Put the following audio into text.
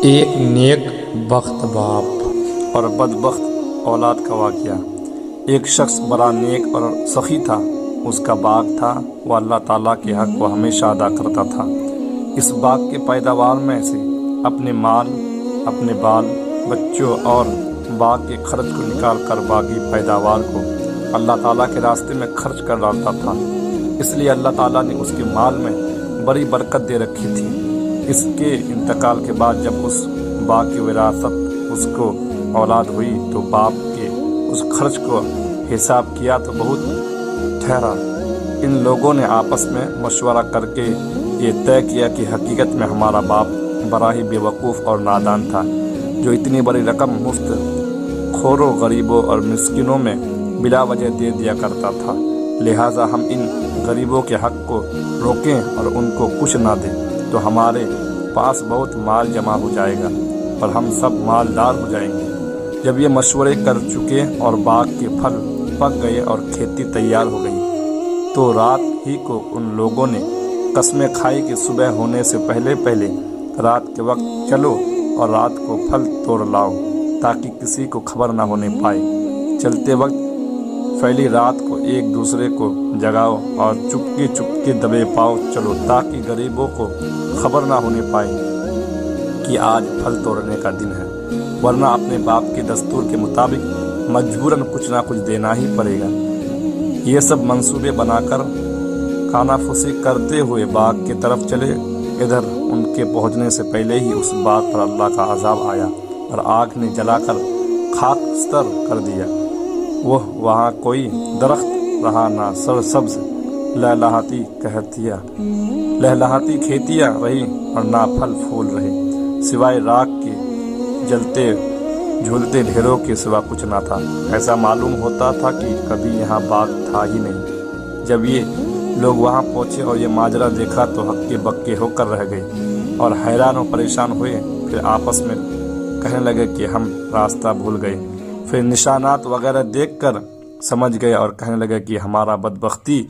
ایک نیک بخت باپ اور بدبخت اولاد کا واقعہ۔ ایک شخص بڑا نیک اور سخی تھا۔ اس کا باغ تھا، وہ اللہ تعالیٰ کے حق کو ہمیشہ ادا کرتا تھا۔ اس باغ کے پیداوار میں سے اپنے مال، اپنے بال بچوں اور باغ کے خرچ کو نکال کر باغی پیداوار کو اللہ تعالیٰ کے راستے میں خرچ کر ڈالتا تھا۔ اس لیے اللہ تعالیٰ نے اس کے مال میں بڑی برکت دے رکھی تھی۔ اس کے انتقال کے بعد جب اس باغ کی وراثت اس کو اولاد ہوئی تو باپ کے اس خرچ کو حساب کیا تو بہت ٹھہرا۔ ان لوگوں نے آپس میں مشورہ کر کے یہ طے کیا کہ حقیقت میں ہمارا باپ بڑا ہی بے وقوف اور نادان تھا، جو اتنی بڑی رقم مفت خوروں، غریبوں اور مسکینوں میں بلا وجہ دے دیا کرتا تھا۔ لہٰذا ہم ان غریبوں کے حق کو روکیں اور ان کو کچھ نہ دیں تو ہمارے پاس بہت مال جمع ہو جائے گا اور ہم سب مالدار ہو جائیں گے۔ جب یہ مشورے کر چکے اور باغ کے پھل پک گئے اور کھیتی تیار ہو گئی تو رات ہی کو ان لوگوں نے قسمیں کھائی کہ صبح ہونے سے پہلے رات کے وقت چلو اور رات کو پھل توڑ لاؤ تاکہ کسی کو خبر نہ ہونے پائے۔ چلتے وقت پھیلی رات کو ایک دوسرے کو جگاؤ اور چپکے دبے پاؤ چلو تاکہ غریبوں کو خبر نہ ہونے پائے کہ آج پھل توڑنے کا دن ہے، ورنہ اپنے باپ کے دستور کے مطابق مجبوراً کچھ نہ کچھ دینا ہی پڑے گا۔ یہ سب منصوبے بنا کر کانافوسی کرتے ہوئے باغ کی طرف چلے۔ ادھر ان کے پہنچنے سے پہلے ہی اس باغ پر اللہ کا عذاب آیا اور آگ نے جلا کر خاکستر کر دیا۔ وہاں کوئی درخت رہا نہ، سرسبز لہلہاتی کھیتیاں رہی اور نہ پھل پھول رہے، سوائے راکھ کے جلتے جھولتے ڈھیروں کے سوا کچھ نہ تھا۔ ایسا معلوم ہوتا تھا کہ کبھی یہاں باغ تھا ہی نہیں۔ جب یہ لوگ وہاں پہنچے اور یہ ماجرا دیکھا تو ہکے بکے ہو کر رہ گئے اور حیران و پریشان ہوئے۔ پھر آپس میں کہنے لگے کہ ہم راستہ بھول گئے۔ پھر نشانات وغیرہ دیکھ کر سمجھ گئے اور کہنے لگے کہ ہمارا بدبختی